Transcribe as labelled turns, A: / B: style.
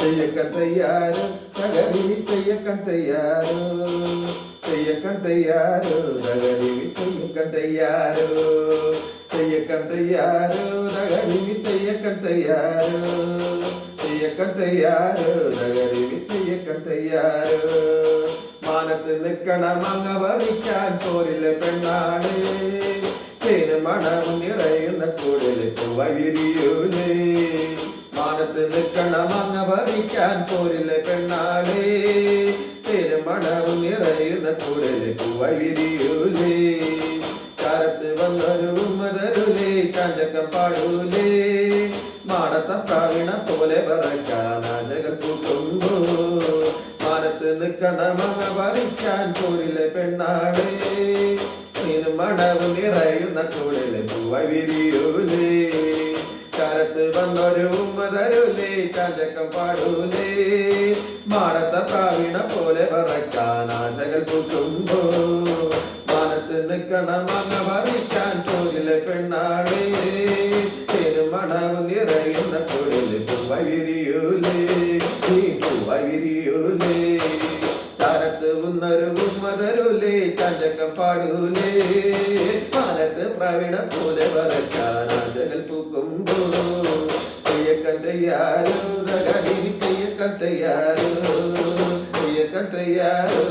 A: തെയ്യക്കൻ തയ്യാറ് തകരി തെയ്യക്കൻ തയ്യാറ് തെയ്യക്കൻ തയ്യാറ് തകരി തെയ്യക്കൻ തയ്യാറ് തെയ്യക്കൻ തയ്യാറ് തകരി തെയ്യക്കൻ തയ്യാറ് തെയ്യക്കൻ തയ്യാറ് തകരി തെയ്യക്കൻ തയ്യാറ് മാനത്ത് നിൽക്കണം അങ്ങ് വരിക്കാൻ പോരിലെ പെണ്ണാണ് തേന് മണവും നിറയുന്ന കൂടല് പൂവരിയൂലേ മാനത്ത് നിൽക്കണം അങ്ങ് വരിക്കാൻ പോരിലെ പെണ്ണാണ് തേന് മണവും നിറയുന്ന കൂടല് പൂവരിയൂലേ കാലത്ത് വന്നൊരു മതരുലേ ചാഞ്ചക്കം പാടൂലേ മാനത്തം പ്രാവീണ പോലെ പറക്കാൻ ജഗൽ കൂട്ടുമ്പോ മാനത്ത് നിൽക്കണമങ്ങ പറിക്കാൻ പോരിലെ പെണ്ണാണ് നീന് മണവ് നിറയുന്ന കൂടിലെ പൂവരിയൂലേ കാലത്ത് വന്നൊരു ഉമ്മതരുലേ ചാഞ്ചക്കം പാടൂലേ മാനത്ത പ്രാവീണ പോലെ പറക്കാൻ ആശകൾ കൂട്ടുമ്പോ മാനത്ത് നിൽക്കണമങ്ങ പറിക്കാൻ പോരിലെ പെണ്ണാണ് നീന് മണവ് നിറയുന്ന കൂടിലെ പൂവരിയൂലേ പൂവരിയൂലേ താരത്ത് ഉന്നൊരു ഉമ്മതരുലേ ചാഞ്ചക്കം പാടൂലേ മാനത്ത് പ്രാവീണ പോലെ പറക്കാൻ ആശകൾ പൂക്കുമ്പോ തെയ്യക്കൻ തയ്യാറ് തകരി തെയ്യക്കൻ തയ്യാറ് തെയ്യക്കൻ തയ്യാറ്